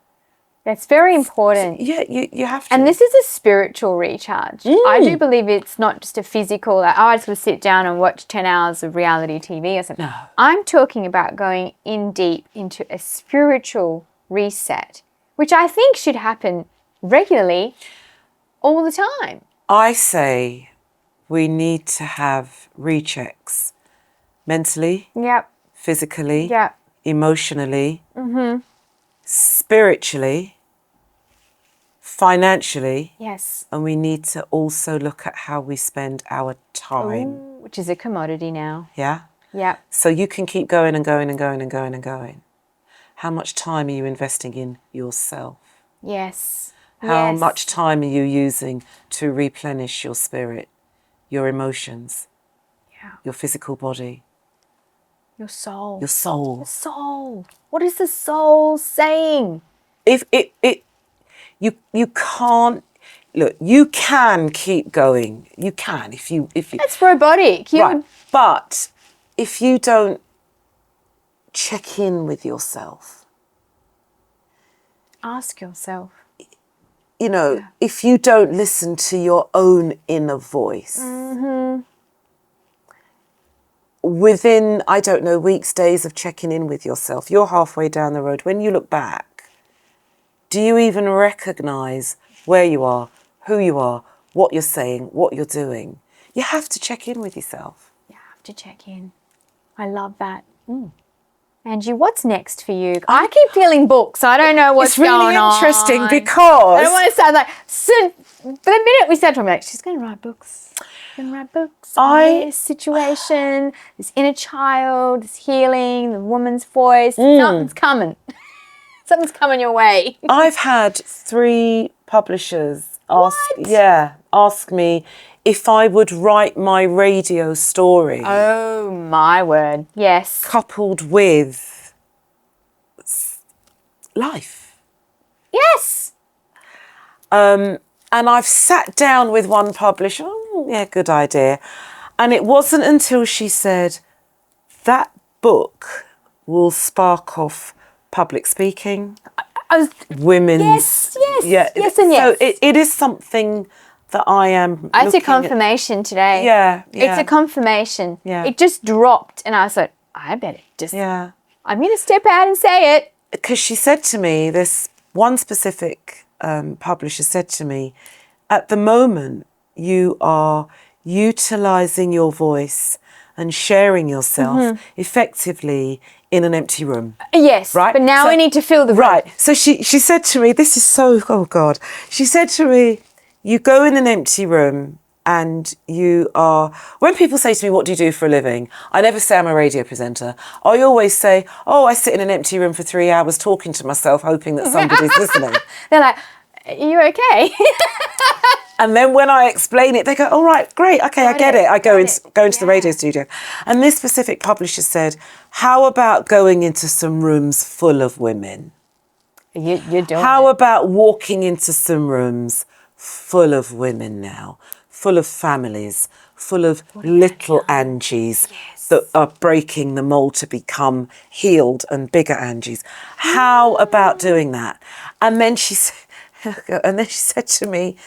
That's very important. Yeah, you have to. And this is a spiritual recharge. I do believe it's not just a physical, like, oh, I just want to sit down and watch 10 hours of reality TV or something. No. I'm talking about going in deep into a spiritual reset, which I think should happen regularly all the time. I say we need to have rechecks mentally, Yep. physically, Yep. emotionally, spiritually, financially, Yes. and we need to also look at how we spend our time. Ooh, which is a commodity now. Yeah? Yep. So you can keep going and going and going and going and going. How much time are you investing in yourself? Yes. How Yes. much time are you using to replenish your spirit, your emotions, your physical body, Your soul. your soul? The soul. What is the soul saying? If you can't look, you can keep going. You can if you That's robotic. You right. would, But if you don't check in with yourself, ask yourself. you know, if you don't listen to your own inner voice, within, I don't know, weeks, days of checking in with yourself, you're halfway down the road. When you look back, do you even recognise where you are, who you are, what you're saying, what you're doing? You have to check in with yourself. You have to check in. I love that. Angie, what's next for you? I keep feeling books. I don't know what's It's really going on. interesting I because don't want to sound like the minute we started talking, like, she's going to write books. She's going to write books on this situation, this inner child, this healing, the woman's voice. Something's coming. Something's coming your way. I've had 3 publishers ask me if I would write my radio story. Oh, my word. Yes. Coupled with life. Yes. And I've sat down with one publisher. Oh, yeah, good idea. And it wasn't until she said, that book will spark off public speaking, women's... Yes. So it is something that I am It's a confirmation today. Yeah. It's a confirmation. Yeah. It just dropped and I thought, I better just... Yeah. I'm going to step out and say it. Because she said to me, this one specific publisher said to me, at the moment you are utilising your voice and sharing yourself effectively in an empty room. Yes, right? But now we need to fill the room. Right. So she said to me, this is so, oh God. She said to me, you go in an empty room and you are, when people say to me, what do you do for a living? I never say I'm a radio presenter. I always say, oh, I sit in an empty room for 3 hours talking to myself, hoping that somebody's listening. They're like, are you okay? And then when I explain it, they go, all right, great, okay, I get it. I go into the radio studio. And this specific publisher said, how about going into some rooms full of women? You're doing How about walking into some rooms full of women now, full of families, full of little Angies that are breaking the mold to become healed and bigger Angies? How about doing that? And then she said to me,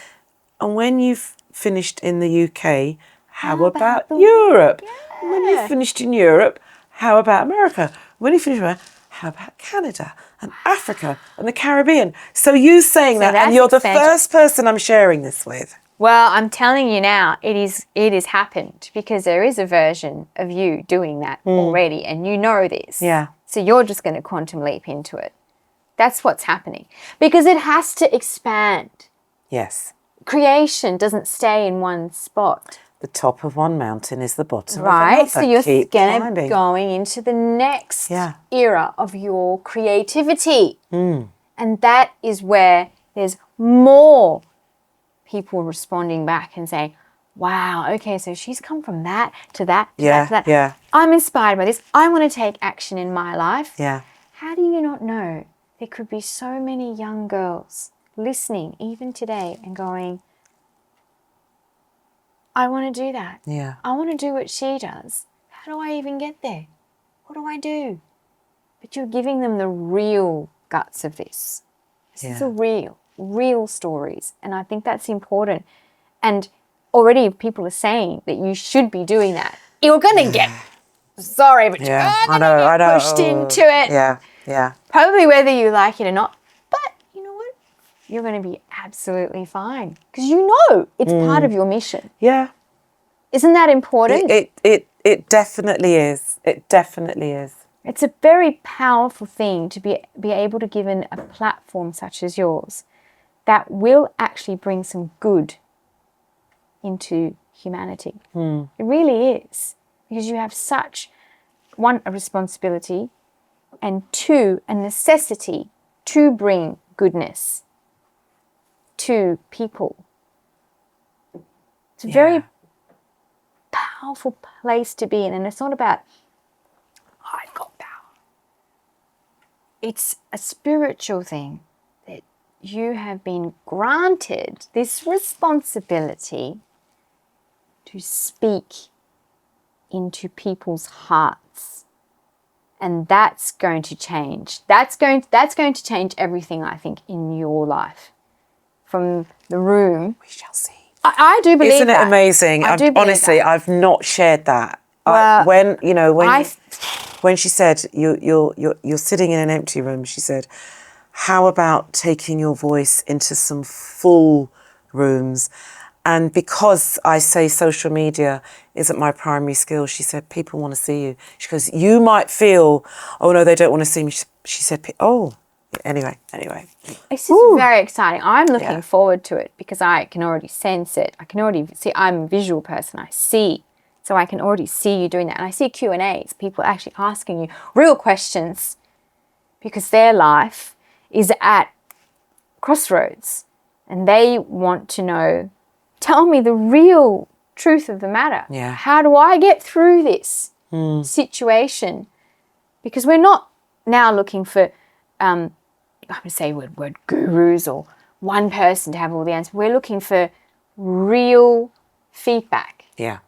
and when you've finished in the UK, how about Europe? And when you've finished in Europe, how about America? When you finish America, how about Canada and Africa and the Caribbean? So you saying that, and you're the first person I'm sharing this with. Well, I'm telling you now, it has happened because there is a version of you doing that already, and you know this. Yeah. So you're just going to quantum leap into it. That's what's happening because it has to expand. Yes. Creation doesn't stay in one spot. The top of one mountain is the bottom of Right, another. so you're climbing. going into the next era of your creativity. And that is where there's more people responding back and saying, wow, okay, so she's come from that to that to that to that. Yeah. I'm inspired by this. I want to take action in my life. Yeah. How do you not know there could be so many young girls listening even today and going, I want to do that. Yeah. I want to do what she does. How do I even get there? What do I do? But you're giving them the real guts of this. This is the real stories. And I think that's important. And already people are saying that you should be doing that. You're going to get, sorry, but you're going to get pushed into it. Yeah. Probably whether you like it or not. But you know what? You're going to be absolutely fine because you know it's part of your mission. Yeah. Isn't that important? It definitely is. It definitely is. It's a very powerful thing to be able to give a platform such as yours that will actually bring some good into humanity. It really is because you have such, one, a responsibility, and two, a necessity to bring goodness to people. It's a very powerful place to be in, and it's not about, I've got power. It's a spiritual thing that you have been granted this responsibility to speak into people's hearts. And that's going to change. That's going to change everything, I think, in your life. From the room. We shall see. I do believe Isn't it that. amazing? Honestly, I've not shared that. Well, when she said you're sitting in an empty room, she said, how about taking your voice into some full rooms? And because I say social media isn't my primary skill, she said, people want to see you. She goes, you might feel, oh no, they don't want to see me. She said, oh, Anyway. It's just very exciting. I'm looking forward to it because I can already sense it. I can already see. I'm a visual person. I see. So I can already see you doing that. And I see Q&As, people actually asking you real questions because their life is at crossroads and they want to know, tell me the real truth of the matter. Yeah. How do I get through this situation? Because we're not now looking for, I would say word gurus or one person to have all the answers. We're looking for real feedback. Yeah.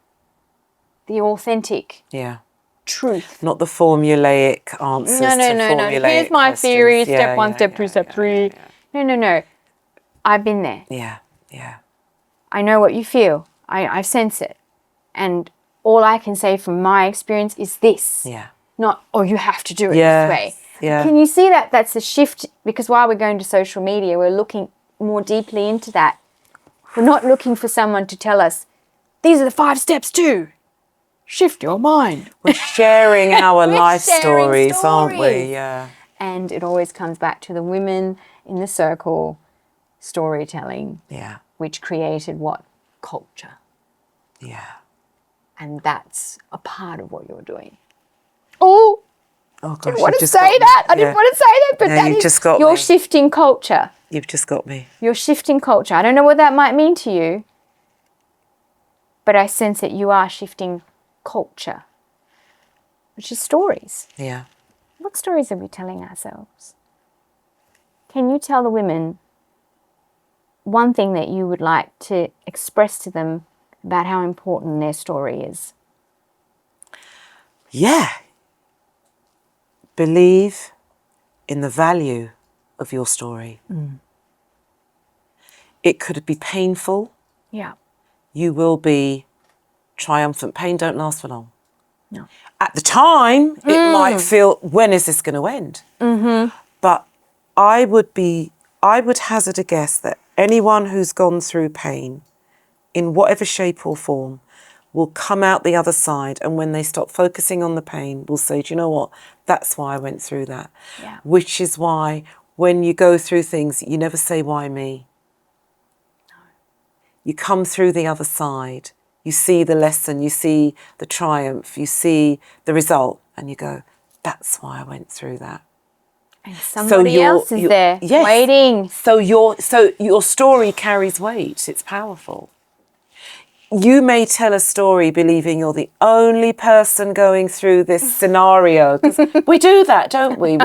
The authentic Yeah. truth. Not the formulaic answers. No. Formulaic Here's my questions. theory, Yeah, step 1, yeah, step yeah, 2, step yeah, 3. yeah. No. I've been there. Yeah. I know what you feel. I sense it. And all I can say from my experience is this. Yeah. Not, oh, you have to do it Yes, this way. yeah. Can you see that that's a shift? Because while we're going to social media, we're looking more deeply into that. We're not looking for someone to tell us, these are the 5 steps to shift your mind. We're sharing our life sharing stories, aren't we? stories. Yeah. And it always comes back to the women in the circle storytelling, Yeah. which created what? Culture. Yeah. And that's a part of what you're doing. Oh, Oh gosh, I didn't want you've to just say got me. that. I didn't Yeah. want to say that, but No, that you've is, just got you're me. shifting culture. You've just got me. You're shifting culture. I don't know what that might mean to you, but I sense that you are shifting culture, which is stories. Yeah. What stories are we telling ourselves? Can you tell the women one thing that you would like to express to them about how important their story is? Yeah. Believe in the value of your story. It could be painful. Yeah. You will be triumphant. Pain don't last for long. No. At the time, it might feel, when is this going to end? But I would hazard a guess that anyone who's gone through pain, in whatever shape or form, will come out the other side, and when they stop focusing on the pain, will say, do you know what? That's why I went through that. Yeah. Which is why when you go through things, you never say, why me? You come through the other side. You see the lesson, you see the triumph, you see the result, and you go, that's why I went through that. And somebody else is there waiting. So your story carries weight. It's powerful. You may tell a story believing you're the only person going through this scenario, because we do that, don't we?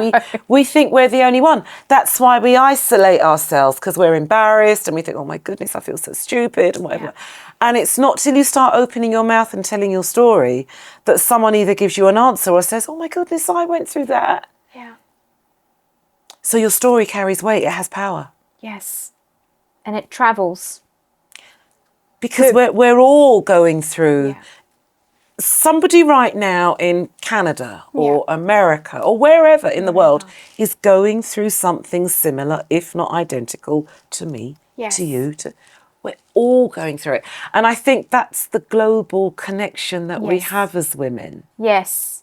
We think we're the only one. That's why we isolate ourselves, because we're embarrassed and we think, oh my goodness, I feel so stupid and whatever. Yeah. And it's not till you start opening your mouth and telling your story that someone either gives you an answer or says, oh my goodness, I went through that. Yeah. So your story carries weight. It has power. Yes. And it travels. Because we're all going through, somebody right now in Canada or America or wherever in the world is going through something similar, if not identical, to me, to you. We're all going through it. And I think that's the global connection that we have as women. Yes.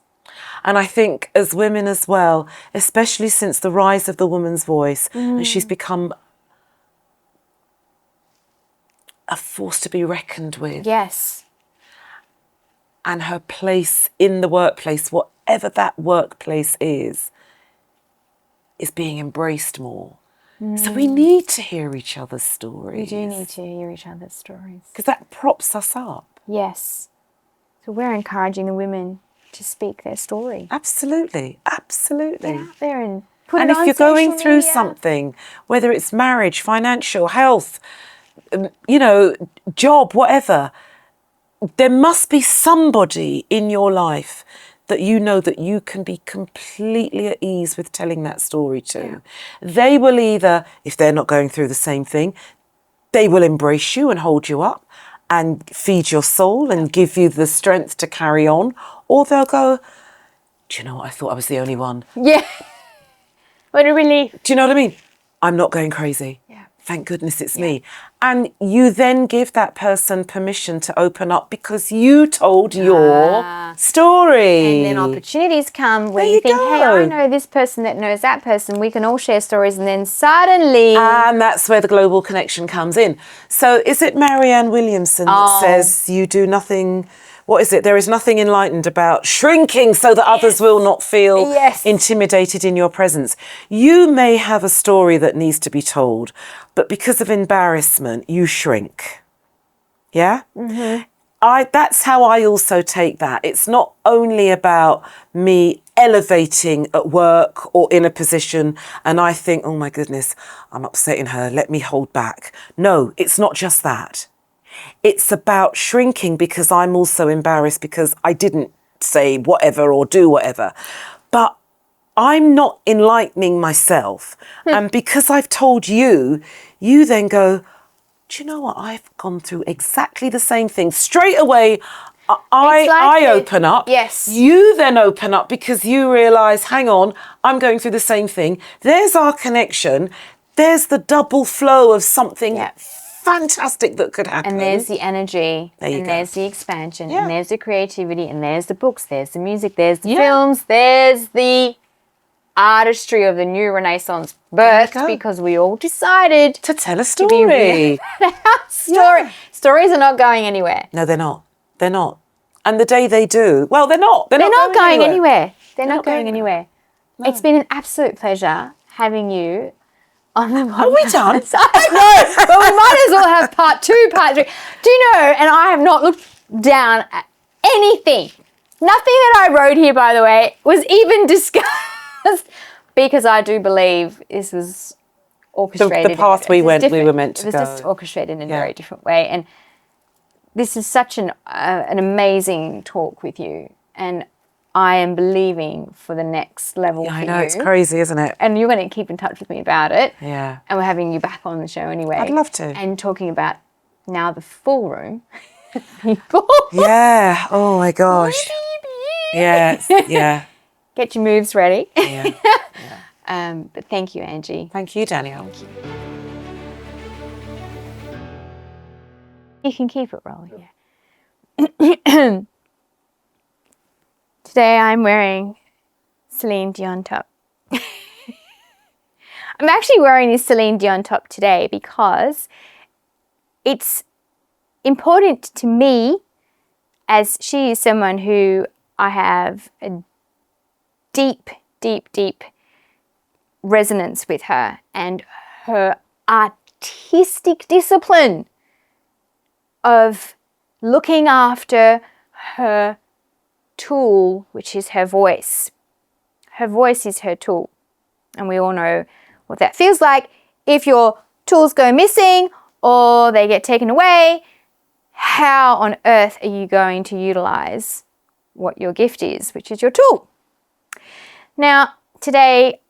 And I think as women as well, especially since the rise of the woman's voice, and she's become a force to be reckoned with. Yes. And her place in the workplace, whatever that workplace is being embraced more. So we need to hear each other's stories. We do need to hear each other's stories. Because that props us up. Yes. So we're encouraging the women to speak their story. Absolutely. Absolutely. Get out there and put And it if on you're going social through media. something, whether it's marriage, financial, health, job, whatever, there must be somebody in your life that you know that you can be completely at ease with telling that story to. Yeah. They will either, if they're not going through the same thing, they will embrace you and hold you up and feed your soul and give you the strength to carry on, or they'll go, do you know what, I thought I was the only one. Yeah. What a relief. Do you know what I mean? I'm not going crazy. Yeah. thank goodness it's me. And you then give that person permission to open up because you told your story. And then opportunities come where There you you think, hey, go. I know this person that knows that person. We can all share stories. And then suddenly... And that's where the global connection comes in. So is it Marianne Williamson that says you do nothing... What is it? There is nothing enlightened about shrinking so that others will not feel intimidated in your presence. You may have a story that needs to be told, but because of embarrassment, you shrink. Yeah? Mm-hmm. That's how I also take that. It's not only about me elevating at work or in a position and I think, oh my goodness, I'm upsetting her, let me hold back. No, it's not just that. It's about shrinking because I'm also embarrassed because I didn't say whatever or do whatever. But I'm not enlightening myself. And because I've told you, you then go, do you know what? I've gone through exactly the same thing. Straight away, I open up. Yes. You then open up because you realise, hang on, I'm going through the same thing. There's our connection. There's the double flow of something fantastic that could happen. And there's the energy, there's the expansion, and there's the creativity, and there's the books, there's the music, there's the films, there's the artistry of the new Renaissance birthed because we all decided to tell a story. Stories are not going anywhere. No, they're not. They're not. And the day they do, well, they're not. They're not going anywhere. They're not going anywhere. No. It's been an absolute pleasure having you on the podcast. Are we done? No, but we might as well have part 2, part 3. Do you know, and I have not looked down at anything. Nothing that I wrote here, by the way, was even discussed because I do believe this was orchestrated. The path we were meant to go. It was just orchestrated in a very different way. And this is such an amazing talk with you. And I am believing for the next level for you. I know, it's crazy, isn't it? And you're going to keep in touch with me about it. Yeah. And we're having you back on the show anyway. I'd love to. And talking about now the full room. People. Yeah. Oh, my gosh. Yeah. Get your moves ready. Yeah. But thank you, Angie. Thank you, Danielle. You can keep it rolling. Yeah. Today I'm wearing Celine Dion top. I'm actually wearing this Celine Dion top today because it's important to me, as she is someone who I have a deep resonance with her, and her artistic discipline of looking after her tool, which is her voice. Her voice is her tool. And we all know what that feels like. If your tools go missing or they get taken away, how on earth are you going to utilize what your gift is, which is your tool? Now, today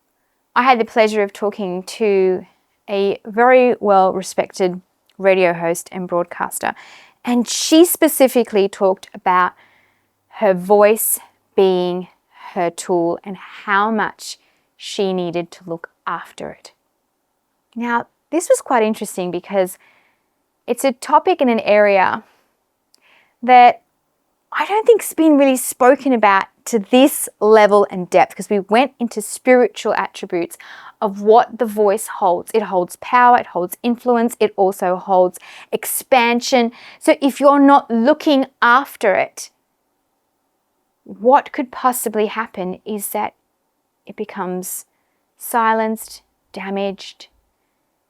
I had the pleasure of talking to a very well-respected radio host and broadcaster, and she specifically talked about her voice being her tool and how much she needed to look after it. Now, this was quite interesting because it's a topic in an area that I don't think's been really spoken about to this level and depth, because we went into spiritual attributes of what the voice holds. It holds power, it holds influence, it also holds expansion. So if you're not looking after it, what could possibly happen is that it becomes silenced, damaged,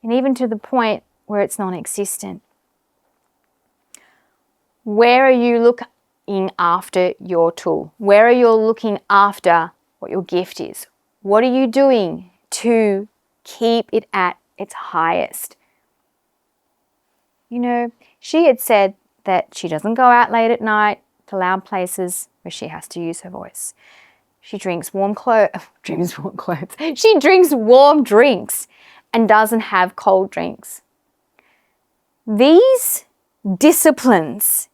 and even to the point where it's non-existent. Where are you looking after your tool? Where are you looking after what your gift is? What are you doing to keep it at its highest? You know, she had said that she doesn't go out late at night to loud places where she has to use her voice. She drinks warm clothes. She drinks warm drinks and doesn't have cold drinks. These disciplines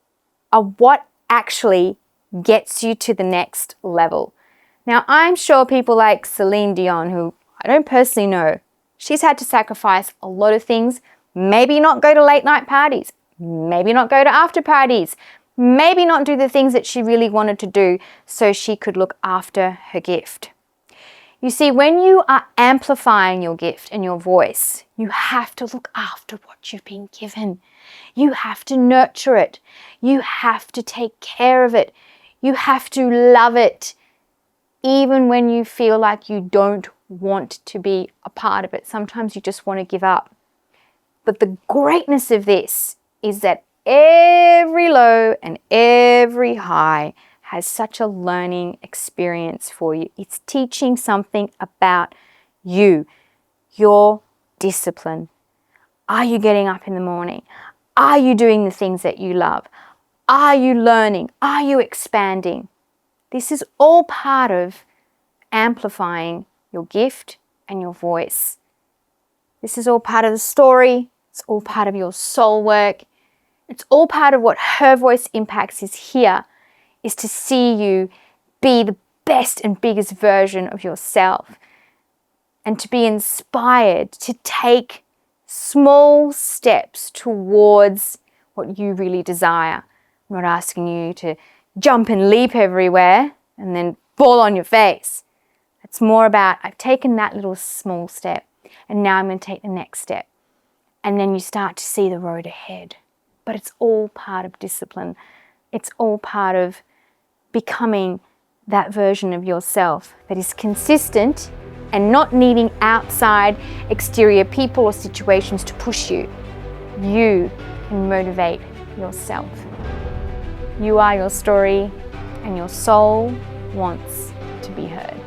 are what actually gets you to the next level. Now, I'm sure people like Celine Dion, who I don't personally know, She's had to sacrifice a lot of things. Maybe not go to late night parties. Maybe not go to after parties. Maybe not do the things that she really wanted to do so she could look after her gift. You see, when you are amplifying your gift and your voice, you have to look after what you've been given. You have to nurture it. You have to take care of it. You have to love it, even when you feel like you don't want to be a part of it. Sometimes you just want to give up. But the greatness of this is that every low and every high has such a learning experience for you. It's teaching something about you, your discipline. Are you getting up in the morning? Are you doing the things that you love? Are you learning? Are you expanding? This is all part of amplifying your gift and your voice. This is all part of the story. It's all part of your soul work. It's all part of what Her Voice Impacts is here, is to see you be the best and biggest version of yourself and to be inspired to take small steps towards what you really desire. I'm not asking you to jump and leap everywhere and then fall on your face. It's more about, I've taken that little small step and now I'm going to take the next step. And then you start to see the road ahead. But it's all part of discipline. It's all part of becoming that version of yourself that is consistent and not needing outside exterior people or situations to push you. You can motivate yourself. You are your story and your soul wants to be heard.